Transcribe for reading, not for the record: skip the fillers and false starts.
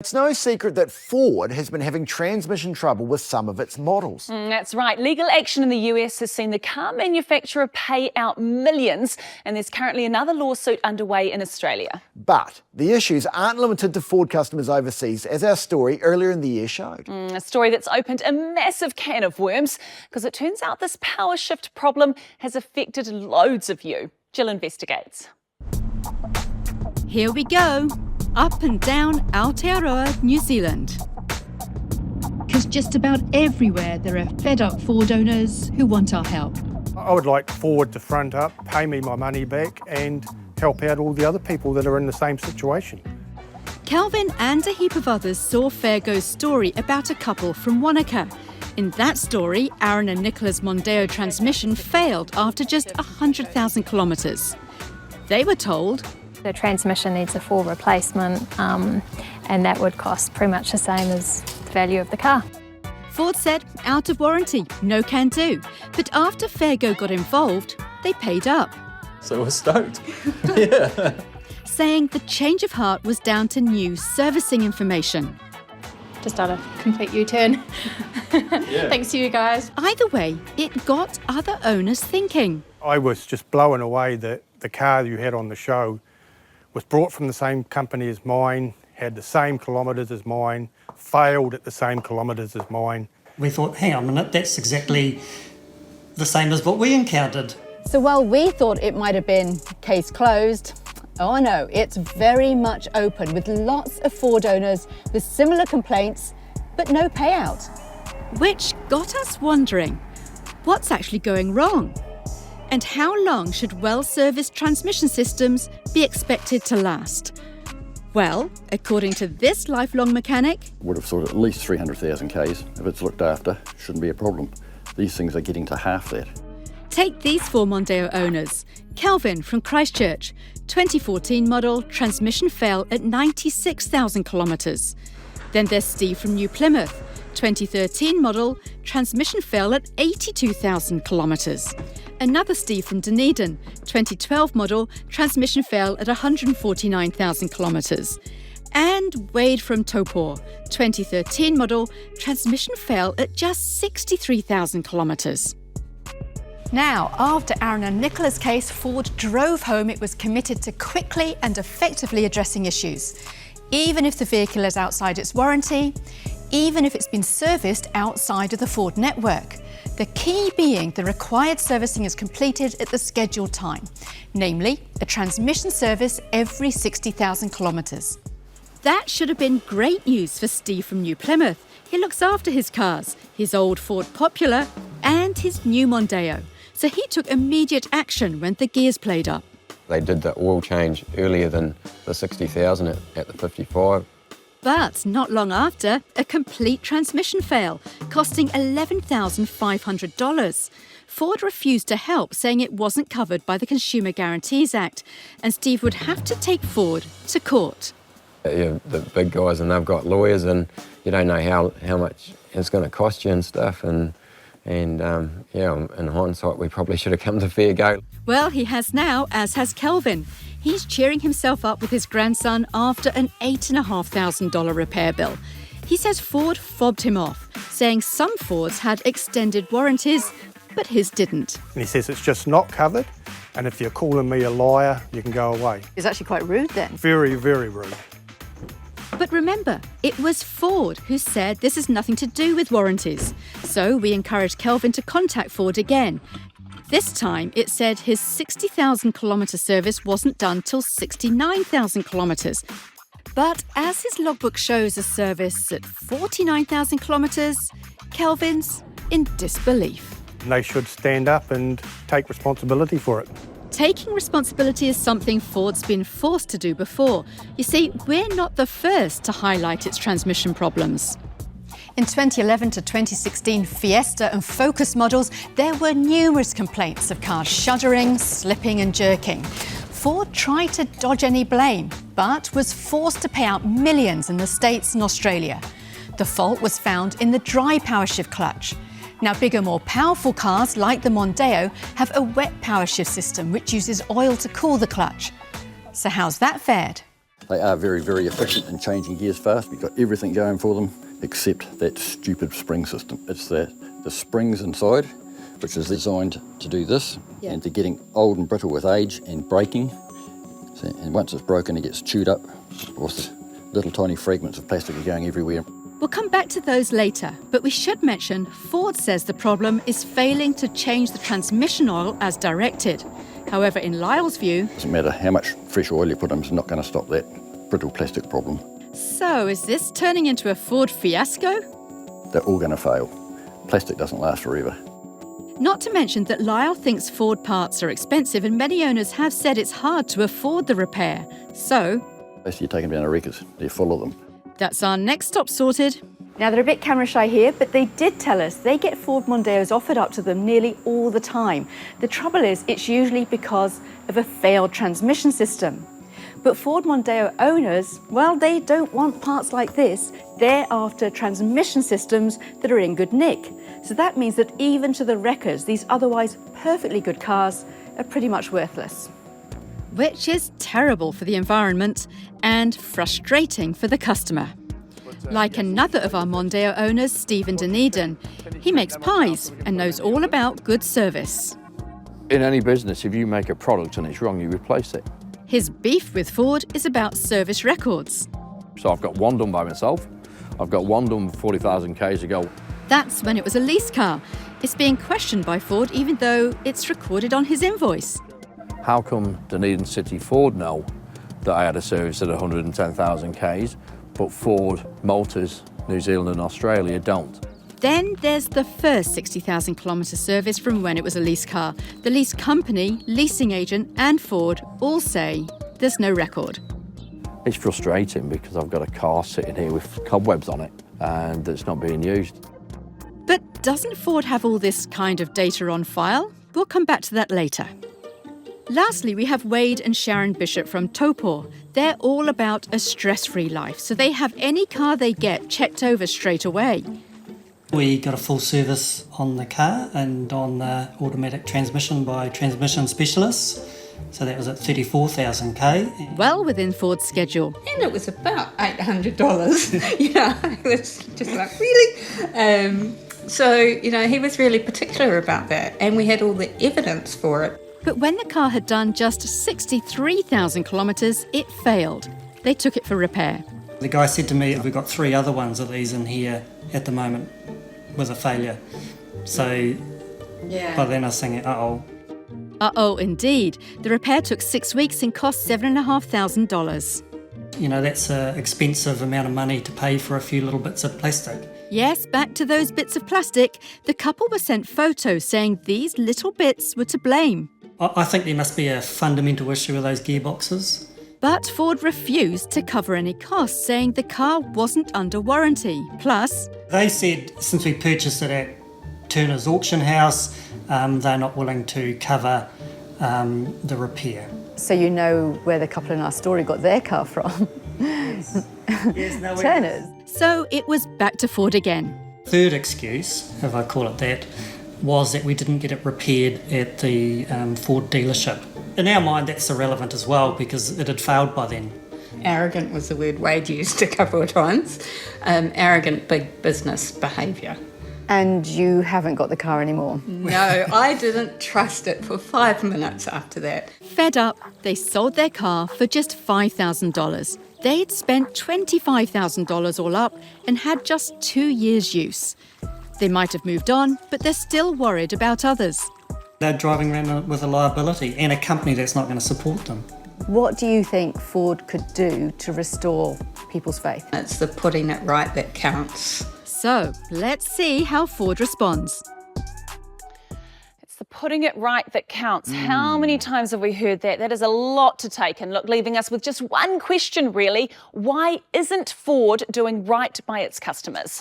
It's no secret that Ford has been having transmission trouble with some of its models. That's right. Legal action in the US has seen the car manufacturer pay out millions, and there's currently another lawsuit underway in Australia. But the issues aren't limited to Ford customers overseas, as our story earlier in the year showed. A story that's opened a massive can of worms, because it turns out this power shift problem has affected loads of you. Jill investigates. Here we go. Up and down Aotearoa, New Zealand. Because just about everywhere there are fed-up Ford owners who want our help. I would like Ford to front up, pay me my money back and help out all the other people that are in the same situation. Calvin and a heap of others saw Fairgo's story about a couple from Wanaka. In that story, Aaron and Nicola's Mondeo transmission failed after just 100,000 kilometres. They were told the transmission needs a full replacement, and that would cost pretty much the same as the value of the car. Ford said, out of warranty, no can do. But after Fairgo got involved, they paid up. So we're stoked. Yeah. Saying the change of heart was down to new servicing information. Just done a complete U-turn. Yeah. Thanks to you guys. Either way, it got other owners thinking. I was just blown away that the car you had on the show was brought from the same company as mine, had the same kilometres as mine, failed at the same kilometres as mine. We thought, hang on a minute, that's exactly the same as what we encountered. So while we thought it might have been case closed, oh no, it's very much open with lots of Ford owners with similar complaints, but no payout. Which got us wondering, what's actually going wrong? And how long should well-serviced transmission systems be expected to last? Well, according to this lifelong mechanic, would have thought at least 300,000 Ks. If it's looked after, shouldn't be a problem. These things are getting to half that. Take these four Mondeo owners. Calvin from Christchurch, 2014 model, transmission fail at 96,000 kilometres. Then there's Steve from New Plymouth, 2013 model, transmission fail at 82,000 kilometres. Another Steve from Dunedin, 2012 model, transmission fail at 149,000 kilometres. And Wade from Taupō, 2013 model, transmission fail at just 63,000 kilometres. Now, after Aaron and Nicola's case, Ford drove home it was committed to quickly and effectively addressing issues, even if the vehicle is outside its warranty, even if it's been serviced outside of the Ford network. The key being the required servicing is completed at the scheduled time, namely a transmission service every 60,000 kilometres. That should have been great news for Steve from New Plymouth. He looks after his cars, his old Ford Popular and his new Mondeo. So he took immediate action when the gears played up. They did the oil change earlier than the 60,000 at the 55. But not long after, a complete transmission fail, costing $11,500. Ford refused to help, saying it wasn't covered by the Consumer Guarantees Act, and Steve would have to take Ford to court. Yeah, the big guys, and they've got lawyers, and you don't know how much it's going to cost you and stuff, and in hindsight, we probably should have come to fair go. Well, he has now, as has Kelvin. He's cheering himself up with his grandson after an $8,500 repair bill. He says Ford fobbed him off, saying some Fords had extended warranties, but his didn't. And he says it's just not covered, and if you're calling me a liar, you can go away. It's actually quite rude then. Very, very rude. But remember, it was Ford who said this has nothing to do with warranties. So we encouraged Kelvin to contact Ford again. This time it said his 60,000 kilometre service wasn't done till 69,000 kilometres. But as his logbook shows a service at 49,000 kilometres, Kelvin's in disbelief. And they should stand up and take responsibility for it. Taking responsibility is something Ford's been forced to do before. You see, we're not the first to highlight its transmission problems. In 2011 to 2016 Fiesta and Focus models, there were numerous complaints of cars shuddering, slipping and jerking. Ford tried to dodge any blame, but was forced to pay out millions in the States and Australia. The fault was found in the dry power shift clutch. Now, bigger, more powerful cars like the Mondeo have a wet power shift system which uses oil to cool the clutch. So how's that fared? They are very, very efficient in changing gears fast. We've got everything going for them except that stupid spring system. It's the springs inside, which is designed to do this, and they're getting old and brittle with age and breaking. So, and once it's broken, it gets chewed up. With little tiny fragments of plastic are going everywhere. We'll come back to those later, but we should mention Ford says the problem is failing to change the transmission oil as directed. However, in Lyle's view... Doesn't matter how much fresh oil you put in, it's not going to stop that brittle plastic problem. So, is this turning into a Ford fiasco? They're all going to fail. Plastic doesn't last forever. Not to mention that Lyle thinks Ford parts are expensive and many owners have said it's hard to afford the repair. So... Basically, you take them down to Wreckers, they're full of them. That's our next stop sorted. Now, they're a bit camera shy here, but they did tell us they get Ford Mondeos offered up to them nearly all the time. The trouble is, it's usually because of a failed transmission system. But Ford Mondeo owners, well, they don't want parts like this. They're after transmission systems that are in good nick. So that means that even to the wreckers, these otherwise perfectly good cars are pretty much worthless. Which is terrible for the environment and frustrating for the customer. Like another of our Mondeo owners, Stephen Dunedin. He makes pies and knows all about good service. In any business, if you make a product and it's wrong, you replace it. His beef with Ford is about service records. So I've got one done by myself. I've got one done 40,000 Ks ago. That's when it was a lease car. It's being questioned by Ford even though it's recorded on his invoice. How come Dunedin City Ford know that I had a service at 110,000 Ks, but Ford Motors, New Zealand and Australia don't? Then there's the first 60,000 kilometre service from when it was a lease car. The lease company, leasing agent and Ford all say there's no record. It's frustrating because I've got a car sitting here with cobwebs on it and it's not being used. But doesn't Ford have all this kind of data on file? We'll come back to that later. Lastly, we have Wade and Sharon Bishop from Taupo. They're all about a stress-free life, so they have any car they get checked over straight away. We got a full service on the car and on the automatic transmission by transmission specialists. So that was at 34,000 K. Well within Ford's schedule. And it was about $800. You know, it was just like, really? So, you know, he was really particular about that, and we had all the evidence for it. But when the car had done just 63,000 kilometres, it failed. They took it for repair. The guy said to me, we've got 3 other ones of these in here at the moment with a failure. So by then I was thinking, uh-oh. Uh-oh, indeed. The repair took 6 weeks and cost $7,500. You know, that's an expensive amount of money to pay for a few little bits of plastic. Yes, back to those bits of plastic. The couple were sent photos saying these little bits were to blame. I think there must be a fundamental issue with those gearboxes. But Ford refused to cover any costs, saying the car wasn't under warranty. Plus, they said since we purchased it at Turner's auction house, they're not willing to cover the repair. So you know where the couple in our story got their car from? Yes. Yes, no, Turner's. So it was back to Ford again. Third excuse, if I call it that, was that we didn't get it repaired at the Ford dealership. In our mind, that's irrelevant as well because it had failed by then. Arrogant was the word Wade used a couple of times. Arrogant big business behaviour. And you haven't got the car anymore? No, I didn't trust it for 5 minutes after that. Fed up, they sold their car for just $5,000. They'd spent $25,000 all up and had just 2 years' use. They might have moved on, but they're still worried about others. They're driving around with a liability and a company that's not going to support them. What do you think Ford could do to restore people's faith? It's the putting it right that counts. So, let's see how Ford responds. It's the putting it right that counts. How many times have we heard that? That is a lot to take. And look, leaving us with just one question, really. Why isn't Ford doing right by its customers?